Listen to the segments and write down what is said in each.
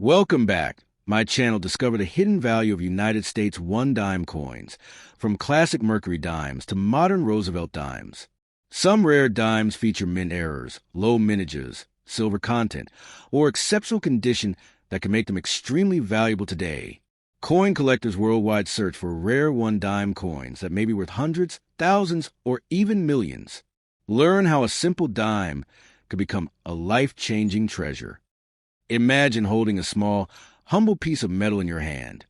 Welcome back. My channel discovered the hidden value of United States one-dime coins, from classic Mercury dimes to modern Roosevelt dimes. Some rare dimes feature mint errors, low mintages, silver content, or exceptional condition that can make them extremely valuable today. Coin collectors worldwide search for rare one-dime coins that may be worth hundreds, thousands, or even millions. Learn how a simple dime could become a life-changing treasure. Imagine holding a small, humble piece of metal in your hand,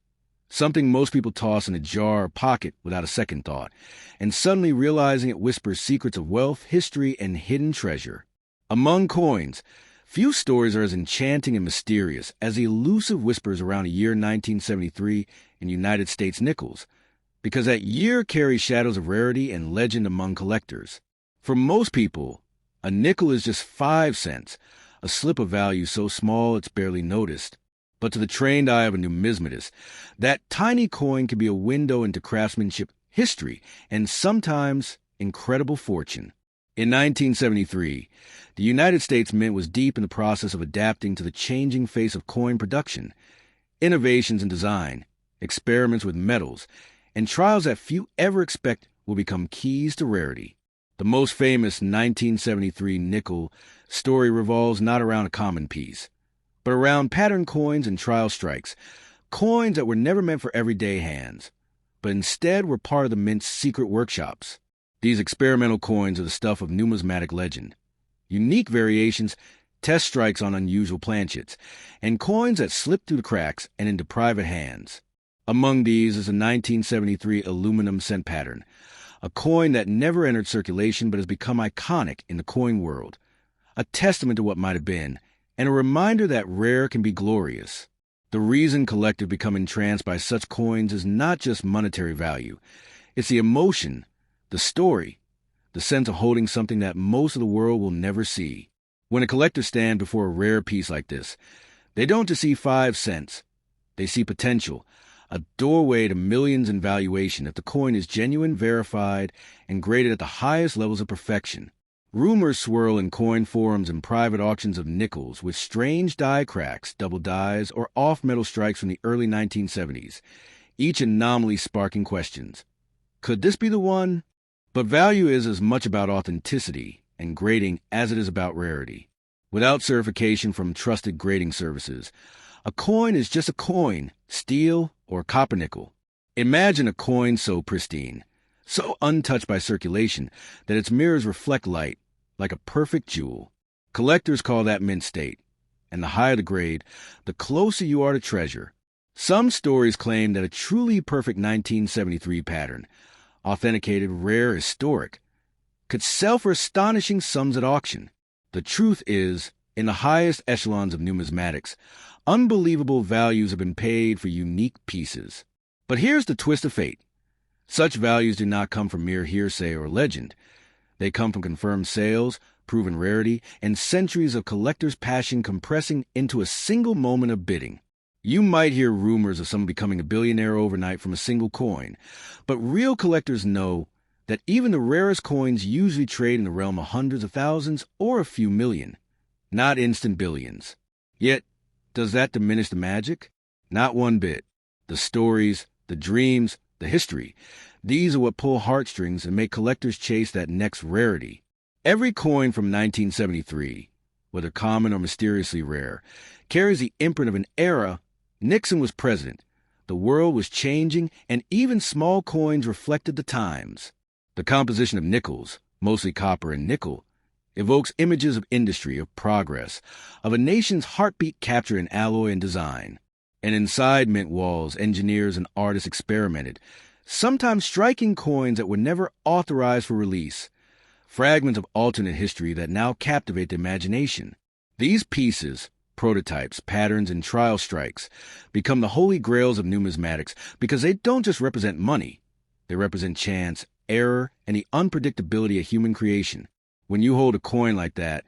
something most people toss in a jar or pocket without a second thought, and suddenly realizing it whispers secrets of wealth, history, and hidden treasure. Among coins, few stories are as enchanting and mysterious as the elusive whispers around the year 1973 in United States nickels, because that year carries shadows of rarity and legend among collectors. For most people, a nickel is just 5 cents, a slip of value so small it's barely noticed. But to the trained eye of a numismatist, that tiny coin can be a window into craftsmanship, history, and sometimes incredible fortune. In 1973, the United States Mint was deep in the process of adapting to the changing face of coin production. Innovations in design, experiments with metals, and trials that few ever expect will become keys to rarity. The most famous 1973 nickel story revolves not around a common piece, but around pattern coins and trial strikes, coins that were never meant for everyday hands, but instead were part of the Mint's secret workshops. These experimental coins are the stuff of numismatic legend. Unique variations, test strikes on unusual planchets, and coins that slip through the cracks and into private hands. Among these is a 1973 aluminum cent pattern, a coin that never entered circulation but has become iconic in the coin world, a testament to what might have been, and a reminder that rare can be glorious. The reason collectors become entranced by such coins is not just monetary value. It's the emotion, the story, the sense of holding something that most of the world will never see. When a collector stands before a rare piece like this, they don't just see 5 cents. They see potential, a doorway to millions in valuation if the coin is genuine, verified, and graded at the highest levels of perfection. Rumors swirl in coin forums and private auctions of nickels with strange die cracks, double dies, or off-metal strikes from the early 1970s, each anomaly sparking questions. Could this be the one? But value is as much about authenticity and grading as it is about rarity. Without certification from trusted grading services, a coin is just a coin, steel or copper nickel. Imagine a coin so pristine, so untouched by circulation that its mirrors reflect light like a perfect jewel. Collectors call that mint state, and the higher the grade, the closer you are to treasure. Some stories claim that a truly perfect 1973 pattern, authenticated, rare, historic, could sell for astonishing sums at auction. The truth is, in the highest echelons of numismatics, unbelievable values have been paid for unique pieces. But here's the twist of fate. Such values do not come from mere hearsay or legend. They come from confirmed sales, proven rarity, and centuries of collectors' passion compressing into a single moment of bidding. You might hear rumors of someone becoming a billionaire overnight from a single coin, but real collectors know that even the rarest coins usually trade in the realm of hundreds of thousands or a few million, not instant billions. Yet, does that diminish the magic? Not one bit. The stories, the dreams, the history, these are what pull heartstrings and make collectors chase that next rarity. Every coin from 1973, whether common or mysteriously rare, carries the imprint of an era. Nixon was president, the world was changing, and even small coins reflected the times. The composition of nickels, mostly copper and nickel, evokes images of industry, of progress, of a nation's heartbeat captured in alloy and design. And inside mint walls, engineers and artists experimented, sometimes striking coins that were never authorized for release, fragments of alternate history that now captivate the imagination. These pieces, prototypes, patterns, and trial strikes, become the holy grails of numismatics because they don't just represent money. They represent chance, error, and the unpredictability of human creation. When you hold a coin like that,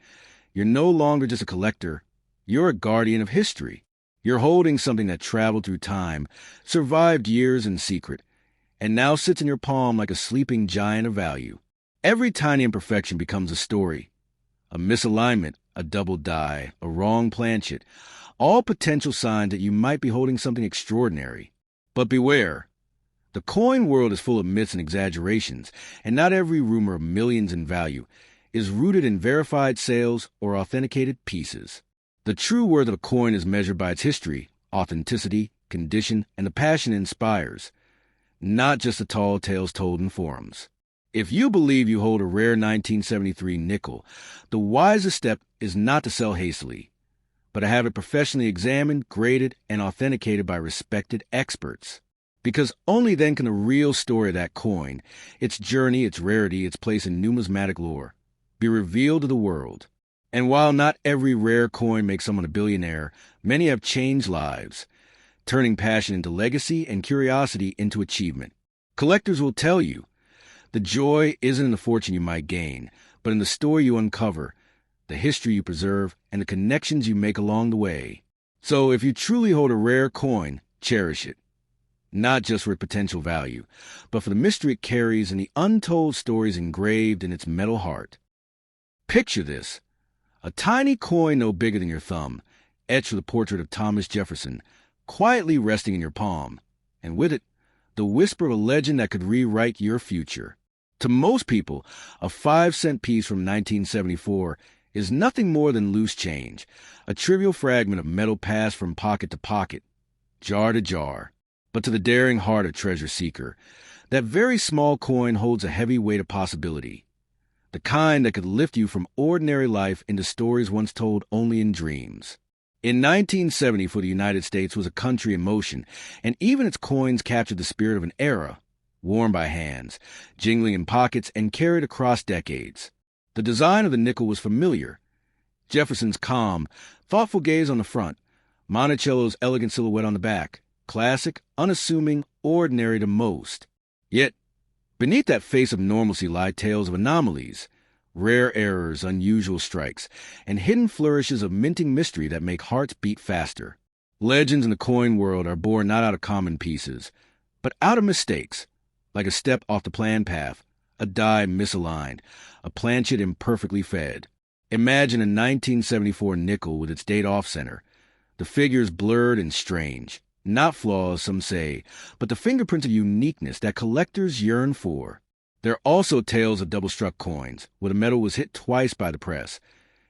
you're no longer just a collector. You're a guardian of history. You're holding something that traveled through time, survived years in secret, and now sits in your palm like a sleeping giant of value. Every tiny imperfection becomes a story. A misalignment, a double die, a wrong planchet, all potential signs that you might be holding something extraordinary. But beware. The coin world is full of myths and exaggerations, and not every rumor of millions in value is rooted in verified sales or authenticated pieces. The true worth of a coin is measured by its history, authenticity, condition, and the passion it inspires, not just the tall tales told in forums. If you believe you hold a rare 1973 nickel, the wisest step is not to sell hastily, but to have it professionally examined, graded, and authenticated by respected experts. Because only then can the real story of that coin, its journey, its rarity, its place in numismatic lore, be revealed to the world. And while not every rare coin makes someone a billionaire, many have changed lives, turning passion into legacy and curiosity into achievement. Collectors will tell you, the joy isn't in the fortune you might gain, but in the story you uncover, the history you preserve, and the connections you make along the way. So if you truly hold a rare coin, cherish it. Not just for its potential value, but for the mystery it carries and the untold stories engraved in its metal heart. Picture this: a tiny coin no bigger than your thumb, etched with a portrait of Thomas Jefferson, quietly resting in your palm, and with it, the whisper of a legend that could rewrite your future. To most people, a 5-cent piece from 1974 is nothing more than loose change, a trivial fragment of metal passed from pocket to pocket, jar to jar. But to the daring heart of treasure seeker, that very small coin holds a heavy weight of possibility, the kind that could lift you from ordinary life into stories once told only in dreams. In 1970, for the United States was a country in motion, and even its coins captured the spirit of an era, worn by hands, jingling in pockets, and carried across decades. The design of the nickel was familiar. Jefferson's calm, thoughtful gaze on the front, Monticello's elegant silhouette on the back. Classic, unassuming, ordinary to most. Yet, beneath that face of normalcy lie tales of anomalies, rare errors, unusual strikes, and hidden flourishes of minting mystery that make hearts beat faster. Legends in the coin world are born not out of common pieces, but out of mistakes, like a step off the planned path, a die misaligned, a planchet imperfectly fed. Imagine a 1974 nickel with its date off-center, the figures blurred and strange. Not flaws, some say, but the fingerprints of uniqueness that collectors yearn for. There are also tales of double-struck coins, where the metal was hit twice by the press,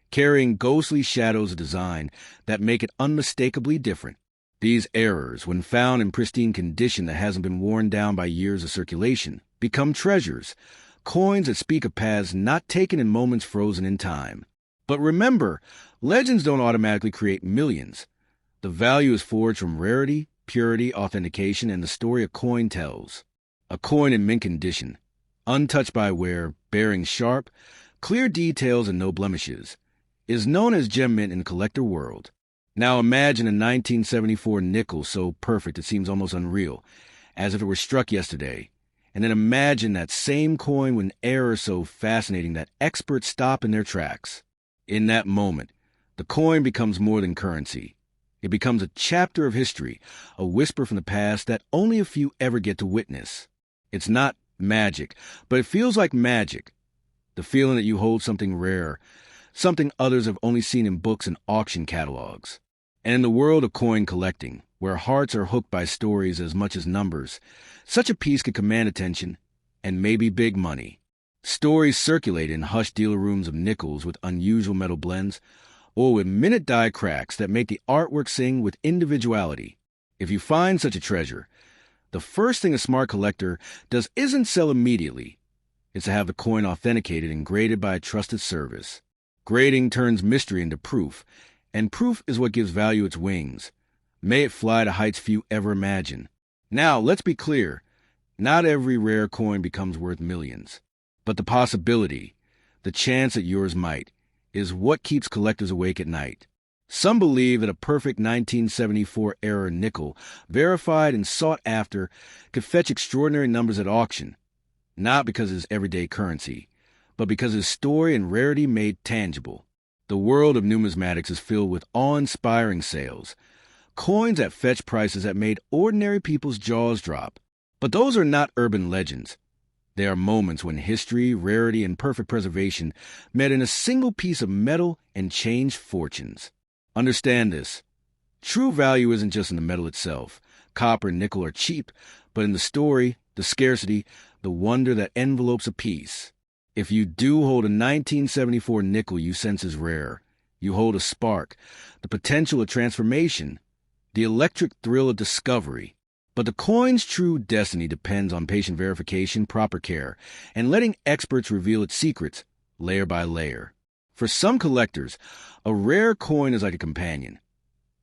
carrying ghostly shadows of design that make it unmistakably different. These errors, when found in pristine condition that hasn't been worn down by years of circulation, become treasures, coins that speak of paths not taken in moments frozen in time. But remember, legends don't automatically create millions. The value is forged from rarity, purity, authentication, and the story a coin tells. A coin in mint condition, untouched by wear, bearing sharp, clear details and no blemishes, is known as gem mint in the collector world. Now imagine a 1974 nickel so perfect it seems almost unreal, as if it were struck yesterday. And then imagine that same coin with an error so fascinating that experts stop in their tracks. In that moment, the coin becomes more than currency. It becomes a chapter of history, a whisper from the past that only a few ever get to witness. It's not magic, but it feels like magic. The feeling that you hold something rare, something others have only seen in books and auction catalogs. And in the world of coin collecting, where hearts are hooked by stories as much as numbers, such a piece could command attention and maybe big money. Stories circulate in hushed dealer rooms of nickels with unusual metal blends, or with minute die cracks that make the artwork sing with individuality. If you find such a treasure, the first thing a smart collector does isn't sell immediately. It's to have the coin authenticated and graded by a trusted service. Grading turns mystery into proof, and proof is what gives value its wings. May it fly to heights few ever imagine. Now, let's be clear. Not every rare coin becomes worth millions. But the possibility, the chance that yours might, is what keeps collectors awake at night. Some believe that a perfect 1974-era nickel, verified and sought after, could fetch extraordinary numbers at auction, not because of its everyday currency, but because of its story and rarity made tangible. The world of numismatics is filled with awe-inspiring sales, coins that fetch prices that made ordinary people's jaws drop. But those are not urban legends. They are moments when history, rarity, and perfect preservation met in a single piece of metal and changed fortunes. Understand this. True value isn't just in the metal itself. Copper and nickel are cheap, but in the story, the scarcity, the wonder that envelopes a piece. If you do hold a 1974 nickel you sense is rare, you hold a spark, the potential of transformation, the electric thrill of discovery. But the coin's true destiny depends on patient verification, proper care, and letting experts reveal its secrets, layer by layer. For some collectors, a rare coin is like a companion.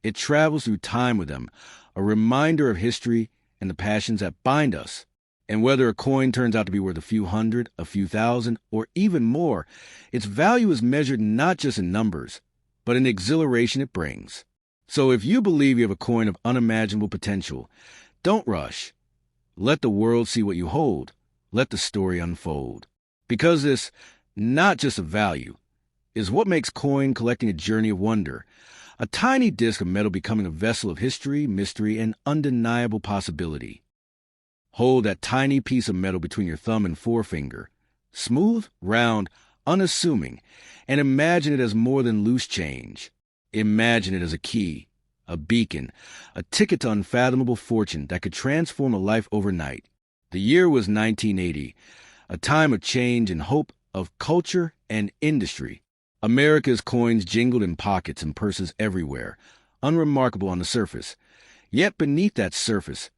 It travels through time with them, a reminder of history and the passions that bind us. And whether a coin turns out to be worth a few hundred, a few thousand, or even more, its value is measured not just in numbers, but in the exhilaration it brings. So if you believe you have a coin of unimaginable potential, don't rush. Let the world see what you hold. Let the story unfold. Because this, not just a value, is what makes coin collecting a journey of wonder, a tiny disc of metal becoming a vessel of history, mystery, and undeniable possibility. Hold that tiny piece of metal between your thumb and forefinger, smooth, round, unassuming, and imagine it as more than loose change. Imagine it as a key, a beacon, a ticket to unfathomable fortune that could transform a life overnight. The year was 1980, a time of change and hope, of culture and industry. America's coins jingled in pockets and purses everywhere, unremarkable on the surface. Yet beneath that surface,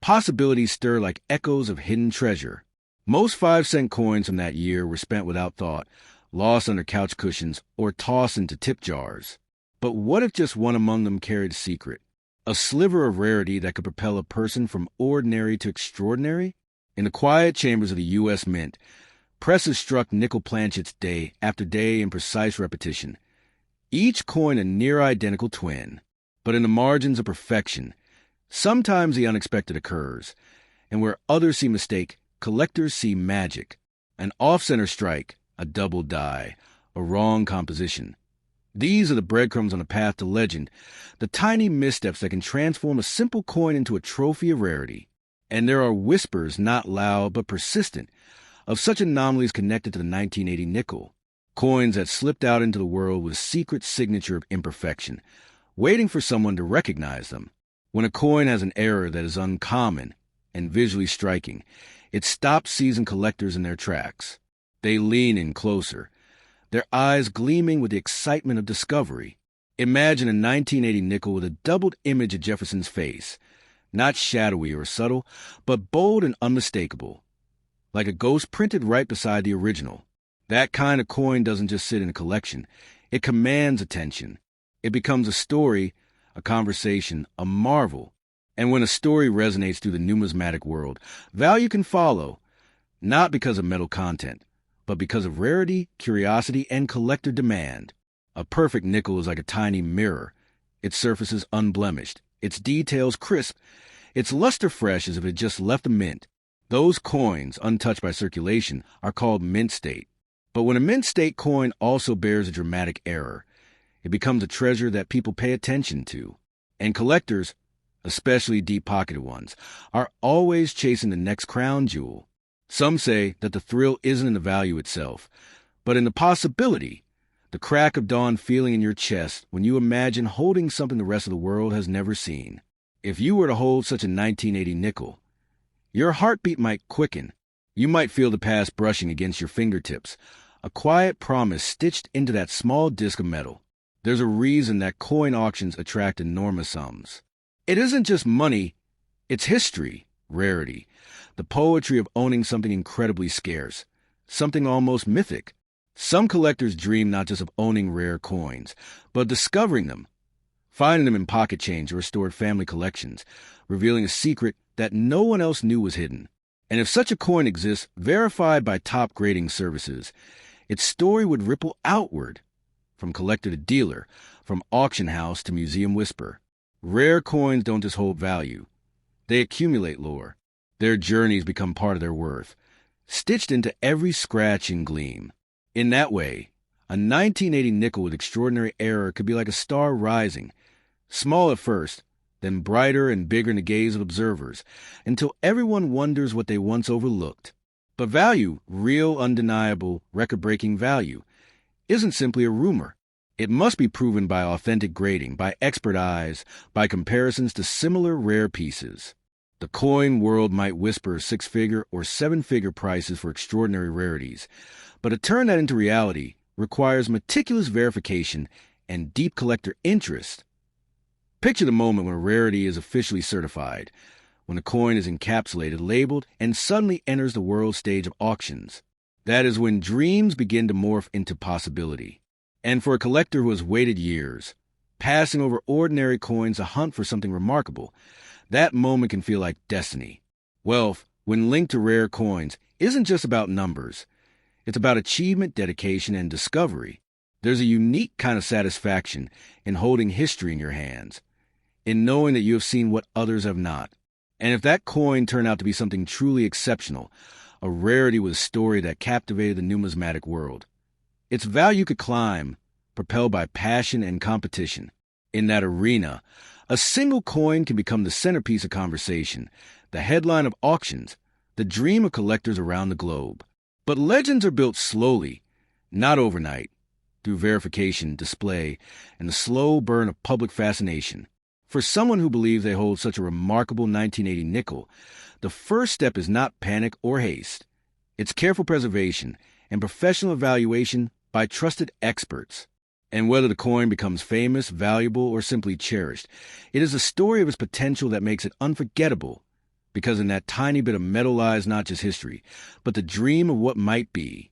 possibilities stir like echoes of hidden treasure. Most 5-cent coins from that year were spent without thought, lost under couch cushions, or tossed into tip jars. But what if just one among them carried a secret? A sliver of rarity that could propel a person from ordinary to extraordinary? In the quiet chambers of the U.S. Mint, presses struck nickel planchets day after day in precise repetition, each coin a near-identical twin. But in the margins of perfection, sometimes the unexpected occurs, and where others see mistake, collectors see magic. An off-center strike, a double die, a wrong composition. These are the breadcrumbs on the path to legend, the tiny missteps that can transform a simple coin into a trophy of rarity. And there are whispers, not loud but persistent, of such anomalies connected to the 1980 nickel, coins that slipped out into the world with a secret signature of imperfection, waiting for someone to recognize them. When a coin has an error that is uncommon and visually striking, it stops seasoned collectors in their tracks. They lean in closer, their eyes gleaming with the excitement of discovery. Imagine a 1980 nickel with a doubled image of Jefferson's face, not shadowy or subtle, but bold and unmistakable, like a ghost printed right beside the original. That kind of coin doesn't just sit in a collection. It commands attention. It becomes a story, a conversation, a marvel. And when a story resonates through the numismatic world, value can follow, not because of metal content, but because of rarity, curiosity, and collector demand. A perfect nickel is like a tiny mirror. Its surface is unblemished, its details crisp, its luster fresh as if it just left the mint. Those coins, untouched by circulation, are called mint state. But when a mint state coin also bears a dramatic error, it becomes a treasure that people pay attention to. And collectors, especially deep-pocketed ones, are always chasing the next crown jewel. Some say that the thrill isn't in the value itself, but in the possibility, the crack of dawn feeling in your chest when you imagine holding something the rest of the world has never seen. If you were to hold such a 1980 nickel, your heartbeat might quicken. You might feel the past brushing against your fingertips, a quiet promise stitched into that small disc of metal. There's a reason that coin auctions attract enormous sums. It isn't just money, it's history, rarity, the poetry of owning something incredibly scarce, something almost mythic. Some collectors dream not just of owning rare coins, but discovering them, finding them in pocket change or stored family collections, revealing a secret that no one else knew was hidden. And if such a coin exists, verified by top grading services, its story would ripple outward, from collector to dealer, from auction house to museum whisper. Rare coins don't just hold value. They accumulate lore. Their journeys become part of their worth, stitched into every scratch and gleam. In that way, a 1980 nickel with extraordinary error could be like a star rising, small at first, then brighter and bigger in the gaze of observers, until everyone wonders what they once overlooked. But value, real, undeniable, record-breaking value, isn't simply a rumor. It must be proven by authentic grading, by expert eyes, by comparisons to similar rare pieces. The coin world might whisper six-figure or seven-figure prices for extraordinary rarities, but to turn that into reality requires meticulous verification and deep collector interest. Picture the moment when a rarity is officially certified, when a coin is encapsulated, labeled, and suddenly enters the world stage of auctions. That is when dreams begin to morph into possibility. And for a collector who has waited years, passing over ordinary coins to hunt for something remarkable, that moment can feel like destiny. Wealth, when linked to rare coins, isn't just about numbers. It's about achievement, dedication, and discovery. There's a unique kind of satisfaction in holding history in your hands, in knowing that you have seen what others have not. And if that coin turned out to be something truly exceptional, a rarity with a story that captivated the numismatic world, its value could climb, propelled by passion and competition. In that arena, a single coin can become the centerpiece of conversation, the headline of auctions, the dream of collectors around the globe. But legends are built slowly, not overnight, through verification, display, and the slow burn of public fascination. For someone who believes they hold such a remarkable 1980 nickel, the first step is not panic or haste. It's careful preservation and professional evaluation by trusted experts. And whether the coin becomes famous, valuable, or simply cherished, it is the story of its potential that makes it unforgettable, because in that tiny bit of metal lies not just history, but the dream of what might be.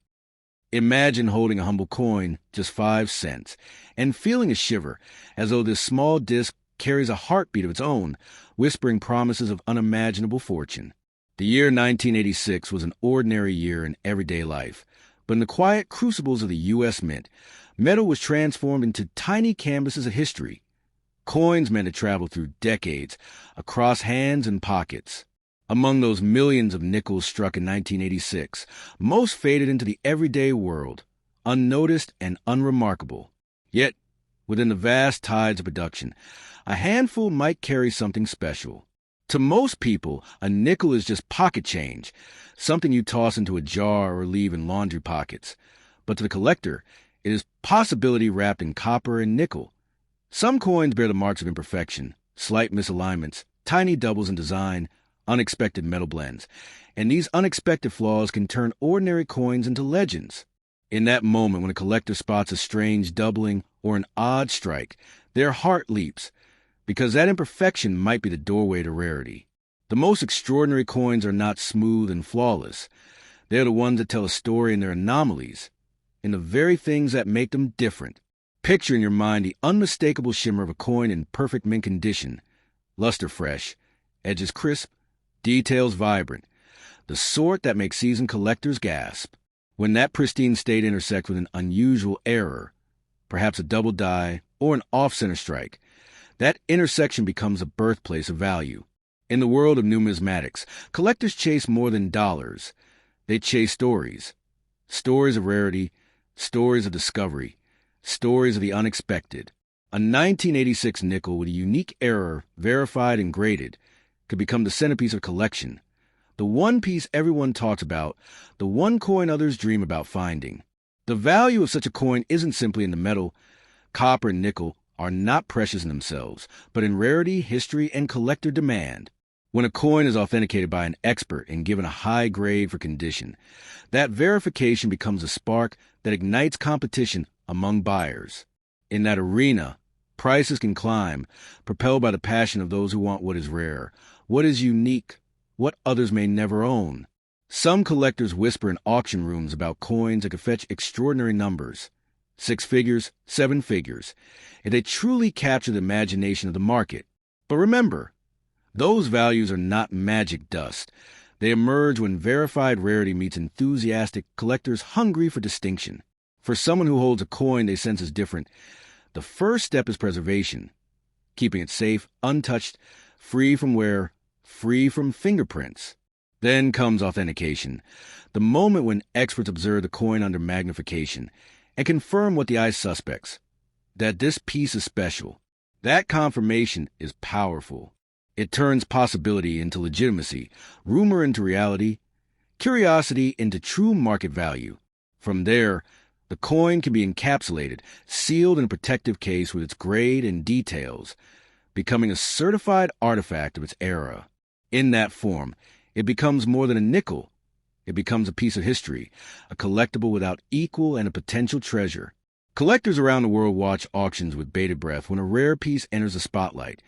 Imagine holding a humble coin, just 5 cents, and feeling a shiver, as though this small disc carries a heartbeat of its own, whispering promises of unimaginable fortune. The year 1986 was an ordinary year in everyday life, but in the quiet crucibles of the U.S. Mint, metal was transformed into tiny canvases of history. Coins meant to travel through decades, across hands and pockets. Among those millions of nickels struck in 1986, most faded into the everyday world, unnoticed and unremarkable. Yet, within the vast tides of production, a handful might carry something special. To most people, a nickel is just pocket change, something you toss into a jar or leave in laundry pockets. But to the collector, it is possibility wrapped in copper and nickel. Some coins bear the marks of imperfection, slight misalignments, tiny doubles in design, unexpected metal blends, and these unexpected flaws can turn ordinary coins into legends. In that moment when a collector spots a strange doubling or an odd strike, their heart leaps, because that imperfection might be the doorway to rarity. The most extraordinary coins are not smooth and flawless. They're the ones that tell a story in their anomalies, in the very things that make them different. Picture in your mind the unmistakable shimmer of a coin in perfect mint condition, luster fresh, edges crisp, details vibrant, the sort that makes seasoned collectors gasp. When that pristine state intersects with an unusual error, perhaps a double die or an off-center strike, that intersection becomes a birthplace of value. In the world of numismatics, collectors chase more than dollars. They chase stories. Stories of rarity, stories of discovery, stories of the unexpected. A 1986 nickel with a unique error, verified and graded, could become the centerpiece of collection. The one piece everyone talks about, the one coin others dream about finding. The value of such a coin isn't simply in the metal. Copper and nickel are not precious in themselves, but in rarity, history, and collector demand. When a coin is authenticated by an expert and given a high grade for condition, that verification becomes a spark that ignites competition among buyers. In that arena, prices can climb, propelled by the passion of those who want what is rare, what is unique, what others may never own. Some collectors whisper in auction rooms about coins that could fetch extraordinary numbers, 6 figures, 7 figures, if they truly capture the imagination of the market. But remember, those values are not magic dust. They emerge when verified rarity meets enthusiastic collectors hungry for distinction. For someone who holds a coin they sense is different, the first step is preservation, keeping it safe, untouched, free from wear, free from fingerprints. Then comes authentication, the moment when experts observe the coin under magnification and confirm what the eye suspects, that this piece is special. That confirmation is powerful. It turns possibility into legitimacy, rumor into reality, curiosity into true market value. From there, The coin can be encapsulated, sealed in a protective case with its grade and details, becoming a certified artifact of its era. In that form, it becomes more than a nickel. It becomes a piece of history, a collectible without equal and a potential treasure. Collectors around the world watch auctions with bated breath when a rare piece enters the spotlight,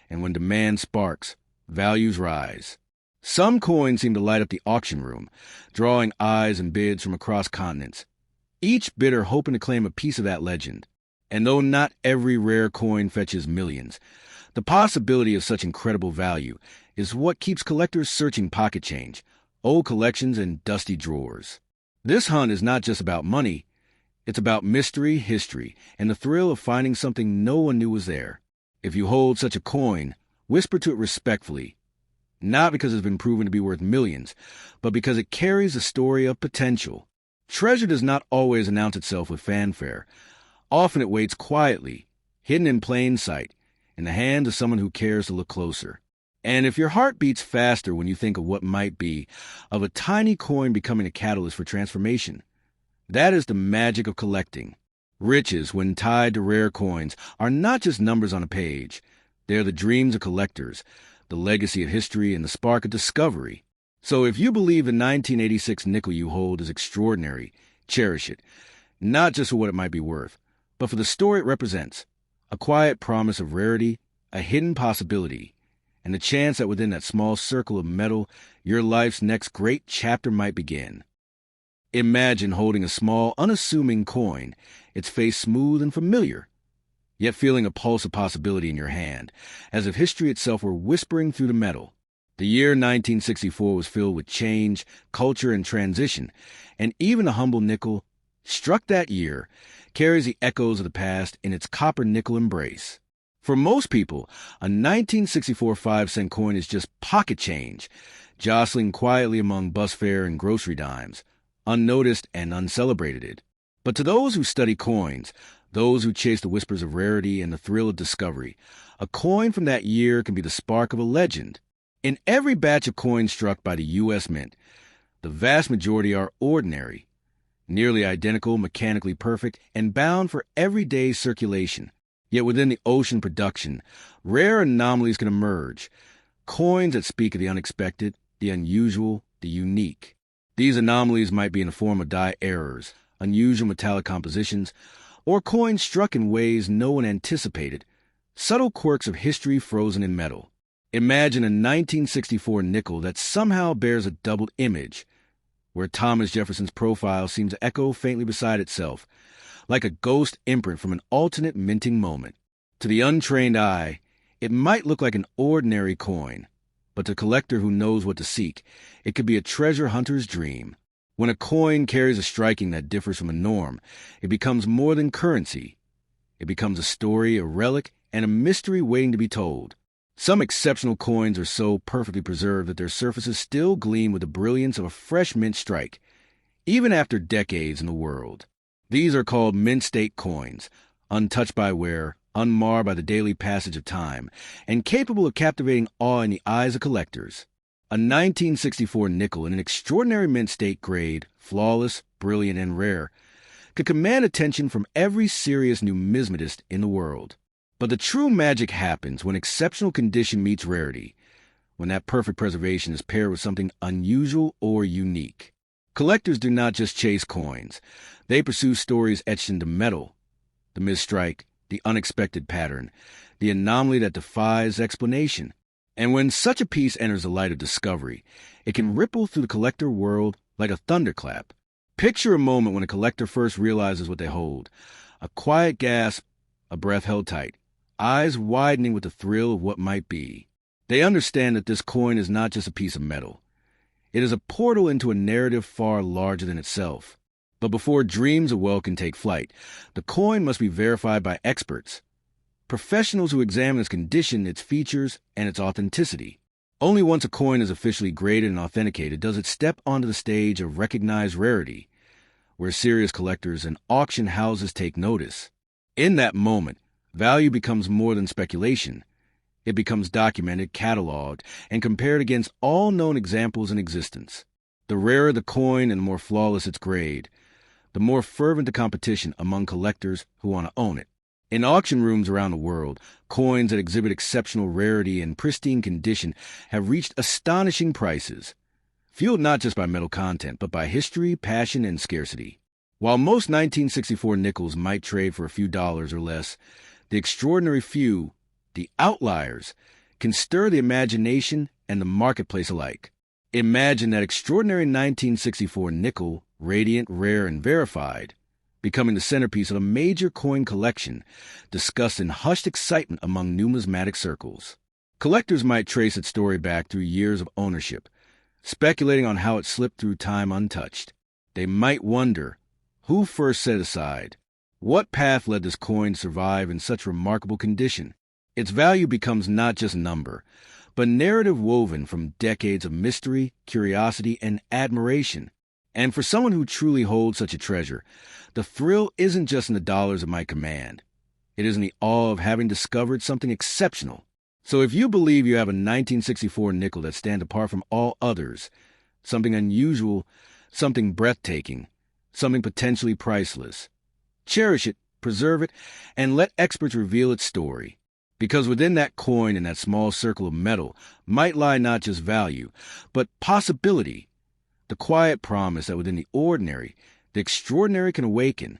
and when demand sparks, values rise. Some coins seem to light up the auction room, drawing eyes and bids from across continents, each bidder hoping to claim a piece of that legend. And though not every rare coin fetches millions, the possibility of such incredible value is what keeps collectors searching pocket change, old collections, and dusty drawers. This hunt is not just about money. It's about mystery, history, and the thrill of finding something no one knew was there. If you hold such a coin, whisper to it respectfully, not because it's been proven to be worth millions, but because it carries a story of potential. Treasure does not always announce itself with fanfare. Often it waits quietly, hidden in plain sight, in the hands of someone who cares to look closer. And if your heart beats faster when you think of what might be, of a tiny coin becoming a catalyst for transformation, that is the magic of collecting. Riches, when tied to rare coins, are not just numbers on a page. They are the dreams of collectors, the legacy of history, and the spark of discovery. So if you believe the 1986 nickel you hold is extraordinary, cherish it, not just for what it might be worth, but for the story it represents, a quiet promise of rarity, a hidden possibility, and the chance that within that small circle of metal, your life's next great chapter might begin. Imagine holding a small, unassuming coin, its face smooth and familiar, yet feeling a pulse of possibility in your hand, as if history itself were whispering through the metal. The year 1964 was filled with change, culture, and transition, and even a humble nickel, struck that year, carries the echoes of the past in its copper-nickel embrace. For most people, a 1964 5-cent coin is just pocket change, jostling quietly among bus fare and grocery dimes, unnoticed and uncelebrated. But to those who study coins, those who chase the whispers of rarity and the thrill of discovery, a coin from that year can be the spark of a legend. In every batch of coins struck by the U.S. Mint, the vast majority are ordinary, nearly identical, mechanically perfect, and bound for everyday circulation. Yet within the ocean production, rare anomalies can emerge, coins that speak of the unexpected, the unusual, the unique. These anomalies might be in the form of die errors, unusual metallic compositions, or coins struck in ways no one anticipated, subtle quirks of history frozen in metal. Imagine a 1964 nickel that somehow bears a doubled image, where Thomas Jefferson's profile seems to echo faintly beside itself, like a ghost imprint from an alternate minting moment. To the untrained eye, it might look like an ordinary coin, but to a collector who knows what to seek, it could be a treasure hunter's dream. When a coin carries a striking that differs from a norm, it becomes more than currency. It becomes a story, a relic, and a mystery waiting to be told. Some exceptional coins are so perfectly preserved that their surfaces still gleam with the brilliance of a fresh mint strike, even after decades in the world. These are called mint state coins, untouched by wear, unmarred by the daily passage of time, and capable of captivating awe in the eyes of collectors. A 1964 nickel in an extraordinary mint state grade, flawless, brilliant, and rare, could command attention from every serious numismatist in the world. But the true magic happens when exceptional condition meets rarity, when that perfect preservation is paired with something unusual or unique. Collectors do not just chase coins. They pursue stories etched into metal, the misstrike, the unexpected pattern, the anomaly that defies explanation. And when such a piece enters the light of discovery, it can ripple through the collector world like a thunderclap. Picture a moment when a collector first realizes what they hold. A quiet gasp, a breath held tight, eyes widening with the thrill of what might be. They understand that this coin is not just a piece of metal. It is a portal into a narrative far larger than itself. But before dreams of wealth can take flight, the coin must be verified by experts, professionals who examine its condition, its features, and its authenticity. Only once a coin is officially graded and authenticated does it step onto the stage of recognized rarity, where serious collectors and auction houses take notice. In that moment, value becomes more than speculation. It becomes documented, cataloged, and compared against all known examples in existence. The rarer the coin and the more flawless its grade, the more fervent the competition among collectors who want to own it. In auction rooms around the world, coins that exhibit exceptional rarity and pristine condition have reached astonishing prices, fueled not just by metal content, but by history, passion, and scarcity. While most 1964 nickels might trade for a few dollars or less, the extraordinary few, the outliers, can stir the imagination and the marketplace alike. Imagine that extraordinary 1964 nickel, radiant, rare, and verified, becoming the centerpiece of a major coin collection discussed in hushed excitement among numismatic circles. Collectors might trace its story back through years of ownership, speculating on how it slipped through time untouched. They might wonder, who first set aside? What path led this coin to survive in such remarkable condition? Its value becomes not just number, but narrative woven from decades of mystery, curiosity, and admiration. And for someone who truly holds such a treasure, the thrill isn't just in the dollars it might command. It is in the awe of having discovered something exceptional. So if you believe you have a 1964 nickel that stands apart from all others, something unusual, something breathtaking, something potentially priceless, cherish it, preserve it, and let experts reveal its story. Because within that coin and that small circle of metal might lie not just value, but possibility, the quiet promise that within the ordinary, the extraordinary can awaken,